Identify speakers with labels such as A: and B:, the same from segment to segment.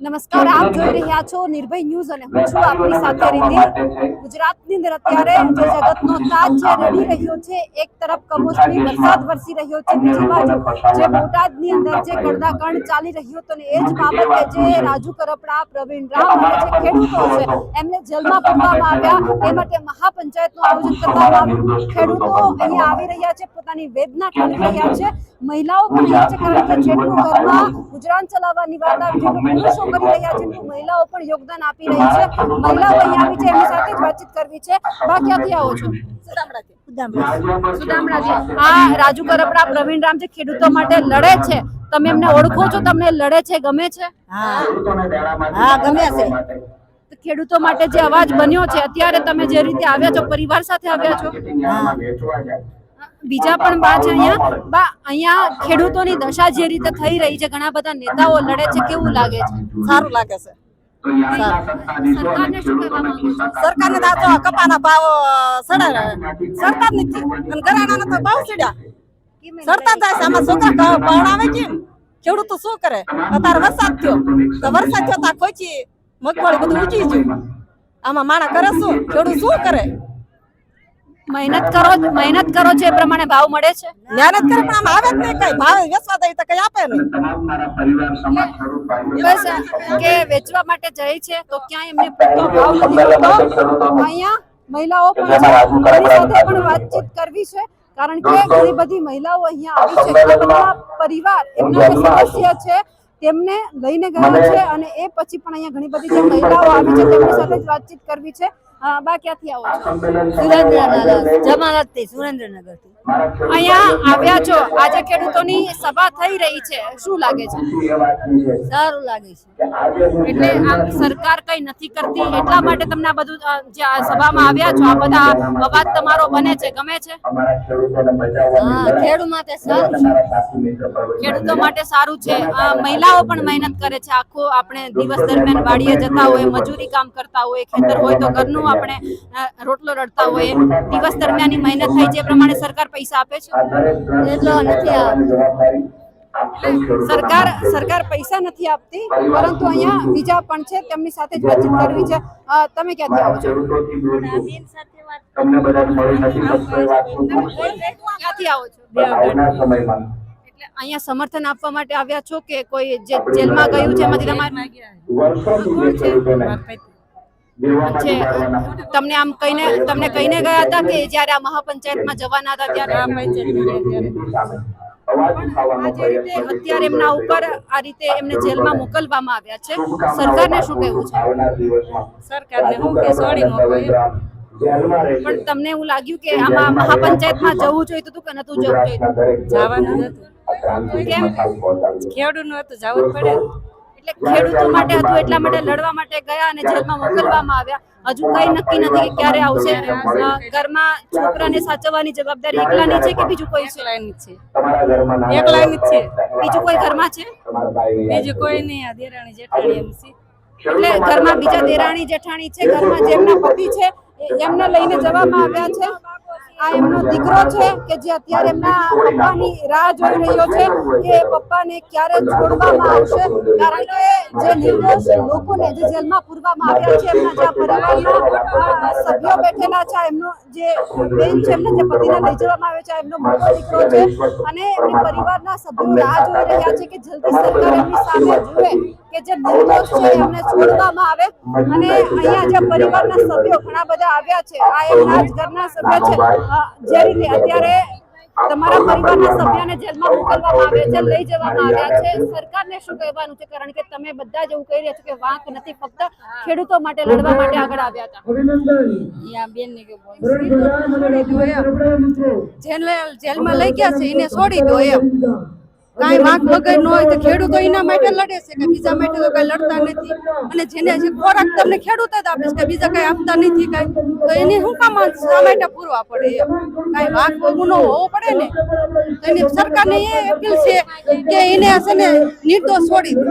A: નમસ્કાર, આપ જોઈ રહ્યા છો નિર્ભય ન્યૂઝ અને હું છું આપની સાથે રીતિ। ગુજરાતની અંદર અત્યારે જે જગતનો તાજ છે રડી રહ્યો છે। એક તરફ કમોસમી વરસાદ વરસી રહ્યો છે, બીજી બાજુ જે બોટાદની અંદર જે કડદાકણ ચાલી રહ્યો હતો ને એ જ બાબતે જે રાજુ કરપડા, પ્રવીણ રામ અને જે ખેડૂતો છે એમને જેલમાં પૂરવામાં આવ્યા, એ માટે મહાપંચાયતનું આયોજન કરવામાં આવ્યું। ખેડૂતો અહીંયા આવી રહ્યા છે, પોતાની વેદના ઠાલવી રહ્યા છે, મહિલાઓ પણ અહીંયા છે, કારણ કે જેટલું ઘરમાં ગુજરાન ચલાવવાની વાત આવે જેટલું પુરુષો કરી રહ્યા છે એટલું મહિલાઓ પણ યોગદાન આપી રહી છે। મહિલાઓ અહીંયા આવી છે, એમની સાથે જ વાતચીત કરવી છે। બા, ક્યાંથી આવો છો? સુદામડાથી। આ રાજુ કરપડા, પ્રવીણ રામ જે ખેડૂતો માટે લડે છે, તમે એમને ઓળખો છો? તમને લડે છે, ગમે છે?
B: હા, ગમે છે।
A: ખેડૂતો માટે જે અવાજ બન્યો છે, અત્યારે તમે જે રીતે આવ્યા છો, પરિવાર સાથે આવ્યા છો? બીજા પણ બા છે અહીંયા। બા, અહીંયા ખેડૂતોની દશા જે રીતે થઈ રહી છે, ઘણા બધા નેતાઓ લડે છે, કેવું લાગે છે?
B: સારું લાગે છે।
A: સરકારને શું કહેવા માંગો છો?
B: સરકારને તો કપાના ભાવ સરકાર નથી અને ઘરાણાના તો ભાવ ચડ્યા સરતા જાય છે। આમાં છોકરા ભણાવે કેમ? ખેડૂતો શું કરે? અત્યારે વરસાદ થયો તો વરસાદ થયો તા ખોચી મગફળી બધું ઉચી ગયું। આમાં માણા કરે શું? ખેડૂત શું કરે?
A: મહેનત કરો છો એ પ્રમાણે ભાવ મળે છે?
B: મહેનત કરે પણ આમ આવે જ નહીં, કઈ ભાવ વેચવા દઈ તો કઈ આપે નહીં।
A: બસ કે વેચવા માટે જાય છે તો ક્યાંય એમને પૂરતો ભાવ નથી મળતો। અહીંયા મહિલાઓ પણ છે, એની સાથે પણ વાતચીત કરવી છે, કારણ કે ઘણી બધી મહિલાઓ અહીંયા આવી છે, પોતાના પરિવાર એમના જે સદસ્ય છે તેમને લઈને ગયા છે, અને એ પછી પણ અહીંયા ઘણી બધી જે મહિલાઓ આવી છે તેમની સાથે જ વાતચીત કરવી છે। બા, ક્યાંથી આવો છો?
B: સુરેન્દ્રનગરથી।
A: અહીંયા આવ્યા છો, આજે ખેડૂતોની સભા થઈ રહી છે, શું લાગે છે?
B: સારું લાગે છે।
A: એટલે આમ સરકાર કઈ નથી કરતી એટલા માટે તમને આ બધું જે આ સભામાં આવ્યા છો, આ બધા અવાજ તમારો બને છે, ગમે છે?
B: ખેડૂત માટે સારું છે।
A: ખેડૂતો માટે સારું છે। મહિલાઓ પણ મહેનત કરે છે, આખો આપણે દિવસ દરમિયાન વાડીએ જતા હોય, મજૂરી કામ કરતા હોય, ખેતર હોય તો ઘરનું આપણે રોટલો રડતા હોય, દિવસ દરમિયાન મહેનત થાય છે, એ પ્રમાણે સરકાર પૈસા આપે છે?
B: એટલો નથી
A: સરકાર પૈસા નથી આપતી, પરંતુ અહીંયા બીજા પણ છે, તેમની સાથે જ વાતચીત કરવી છે। તમે ક્યાંથી આવો છો? ક્યાંથી આવો છો? એટલે અહીંયા સમર્થન આપવા માટે આવ્યા છો કે કોઈ જે જેલમાં ગયું છે એમાંથી તમને આમ તમને કહીને ગયા હતા કે જ્યારે આ મહાપંચાયતમાં જવાના હતા ત્યારે? અત્યારે એમના ઉપર આ રીતે એમને જેલમાં મોકલવામાં આવ્યા છે, સરકારને શું કહેવું છે?
B: સરકારને હું કે છોડી મોકલો
A: પણ તમને એવું લાગ્યું કે આમાં મહાપંચાયતમાં જવું જોઈતું હતું કે નતું જવું જોઈતું?
B: જવાનું હતું,
A: કેમ?
B: ખેડૂતનું હતું, જવું જ પડે।
A: એટલે ખેડૂતો માટે હતું એટલા માટે લડવા માટે ગયા અને જેલમાં મોકલવામાં આવ્યા। હજુ કઈ નક્કી નથી કે ક્યારે આવશે। ઘરમાં છોકરાને સાચવવાની જવાબદારી એકલાની છે કે બીજું કોઈ છે?
B: એકલાની છે।
A: બીજું કોઈ ઘરમાં છે?
B: બીજું કોઈ નહીં, આ દેરાણી જેઠાણી એમ છે।
A: એટલે ઘરમાં બીજા દેરાણી જેઠાણી છે, ઘરમાં જે એમના પતિ છે એમને લઈને જવામાં આવ્યા છે। આ એમનો દીકરો છે કે જે અત્યારે એમના પપ્પાની રાહ જોઈ રહ્યો છે કે પપ્પાને ક્યારે છોડવામાં આવશે, કારણ કે જે નિર્દોષ લોકોને જે જેલમાં પૂરવામાં આવ્યા છે, એમના જે પરિવારના સભ્યો બેઠેલા છે, એમનો જે બેન છે એમને જે પતિને લઈ જવામાં આવ્યો છે, એમનો મોટો દીકરો છે, અને એમની પરિવારના સભ્યો રાહ જોઈ રહ્યા છે કે જલ્દી સરકાર એમની સામે જુએ કે જે નિર્દોષ છે એમને છોડવામાં આવે। અને અહીંયા જે પરિવારના સભ્યો ઘણા બધા આવ્યા છે, આ એમના જ ઘરના સભ્ય છે, જે રીતે અત્યારે તમારા પરિવારના સભ્યને જેલમાં મોકલવામાં આવ્યા છે, લઈ જવામાં આવ્યા છે, સરકારને શું કહેવાનું છે? કારણ કે તમે બધા જ એવું કહી રહ્યા છો કે વાંક નથી, ફક્ત ખેડૂતો માટે લડવા માટે આગળ આવ્યા હતા।
B: જેલમાં લઈ ગયા છે એને છોડી દો એમ, કાંઈ વાંક વગર ન હોય તો ખેડૂતો એના માટે લડે છે કે બીજા માટે તો કઈ લડતા નથી। અને જેને જે ખોરાક તમને ખેડૂત જ આપે છે, બીજા કઈ આપતા નથી કઈ, તો એને શું કામ માટે પૂરવા પડે એમ? કઈ વાંક ગુનો હોવો પડે ને, તો એની સરકારને એ અપીલ છે કે એને છે ને નિર્દોષ છોડી દે।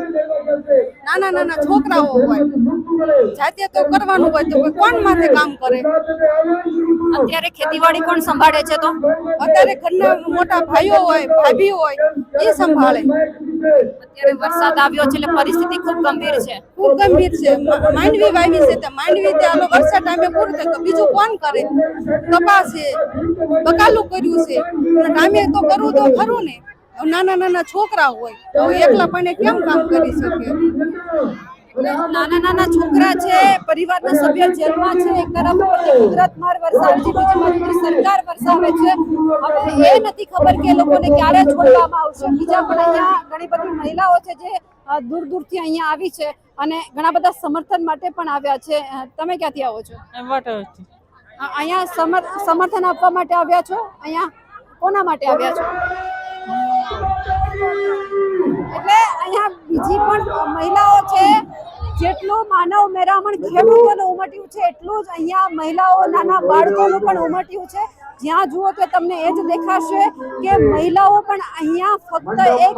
B: નાના છોકરાઓ હોય, જાતે તો કરવાનું હોય તો કોણ માથે કામ કરે?
A: અત્યારે ખેતીવાડી કોણ સંભાળે છે? તો
B: અત્યારે ઘરના મોટા ભાઈઓ હોય, ભાભી હોય, એ સંભાળે।
A: અત્યારે વરસાદ આવ્યો છે એટલે પરિસ્થિતિ ખૂબ ગંભીર છે.
B: ખૂબ ગંભીર છે. માંડવી વાવી છે તે માંડવી તે આનો વરસાદ ટાઈમે પૂરું થાય તો બીજું કોણ કરે? કપાસ છે, બકાલું કર્યું છે, અને ટાઈમે તો કરવું તો ખરું ને. નાના નાના છોકરા હોય તો એકલા પણ કેમ કામ કરી શકે?
A: નાના નાના છોકરા છે, પરિવારના સભ્ય જેલમાં છે, એક તરફ કુદરત માર વરસાવે છે, બીજી બાજુ સરકાર વરસાવે છે. હવે એ નથી ખબર કે એ લોકોને ક્યારે છોડવામાં આવશે. બીજા પણ અહીંયા ઘણી બધી મહિલાઓ છે જે દૂર દૂરથી અહીંયા આવી છે અને ઘણા બધા સમર્થન માટે પણ આવ્યા છે. તમે ક્યાંથી આવો છો? અહીંયા સમર્થન આપવા માટે આવ્યા છો? અહીંયા કોના માટે આવ્યા છો? એટલે અહીંયા બીજી પણ મહિલાઓ છે. જેટલું માનવ મેરામણ ખેડૂતોને ઉમટ્યું છે એટલું જ અહીંયા મહિલાઓ નાના બાળકોનું પણ ઉમટ્યું છે. જ્યાં જુઓ તો તમને એ જ દેખાશે કે મહિલાઓ પણ અહીંયા ફક્ત એક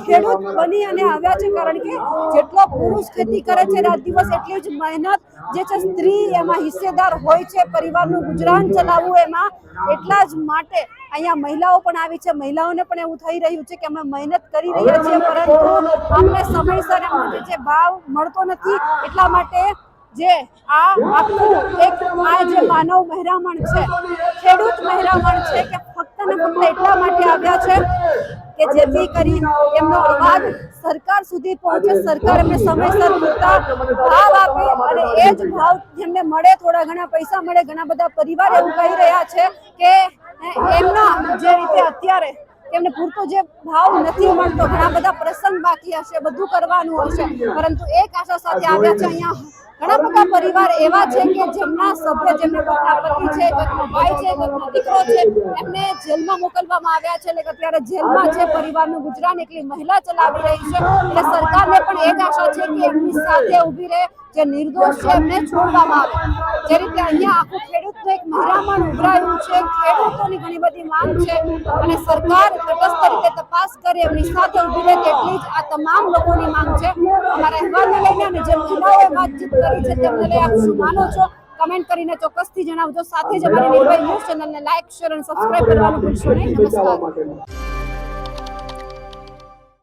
A: ખેડૂત બની અને આવ્યા છે. કારણ કે જેટલો પુરુષ ખેતી કરે છે રાત દિવસ એટલી જ મહેનત જે છે સ્ત્રી એમાં હિસ્સેદાર હોય છે. પરિવારનું ગુજરાન ચલાવવું એમાં એટલા જ માટે અહીંયા મહિલાઓ પણ આવી છે. મહિલાઓને પણ એવું થઈ રહ્યું છે કે અમે મહેનત કરી રહ્યા છીએ પરંતુ અમને સમયસર એનો જે ભાવ મળતો નથી. એટલા માટે જે આખું એક જે માનવ મહેરામણ છે, ખેડૂત મહેરામણ છે કે ફક્ત ને ફક્ત એટલા માટે આવ્યા છે કે જેથી કરી એમનો અવાજ સરકાર સુધી પહોંચે, સરકાર એમને સમયસર પૂરતા ભાવ આપે અને એ જ ભાવ જેમને મળે, થોડા ઘણા પૈસા મળે. ઘણા બધા પરિવાર એવું કહી રહ્યા છે કે એમના જે રીતે અત્યારે એમને પૂરતો જે ભાવ નથી મળતો, ઘણા બધા પ્રસંગ બાકી હશે, બધું કરવાનું હશે, પરંતુ એક આશા સાથે આવ્યા છે. અહીંયા ઘણા બધા પરિવાર એવા છે કે જેમના સભ્ય, જેમને પોતાના પતિ છે, કોઈનો ભાઈ છે, કોઈનો દીકરો છે, એમને જેલમાં મોકલવામાં આવ્યા છે. એટલે અત્યારે જેલમાં છે. પરિવારનું ગુજરાન એકલી મહિલા ચલાવી રહી છે. એટલે સરકારને પણ એક આશા છે કે એમની સાથે ઊભી રહે, જે નિર્દોષ છે એમને છોડવામાં આવે. જે રીતે અહીંયા આખું ખેડૂતનું એક મહેરામણ ઉભરાયું છે, ખેડૂતોની ઘણી બધી માંગ છે અને સરકાર તટસ્થ રીતે તપાસ કરે, એમની સાથે ઊભી રહે, તેટલી જ આ તમામ લોકોની માંગ છે. અમારા અહેવાલને લઈને અને જે મહિલાઓએ વાતચીત કરી છે તેમને લઈ આપ શું માનો છો કમેન્ટ કરીને ચોક્કસથી જણાવજો. સાથે જ અમારી નિર્ભય ન્યૂઝ ચેનલને લાઈક, શેર અને સબસ્ક્રાઇબ કરવાનું ભૂલશો નહીં. નમસ્કાર.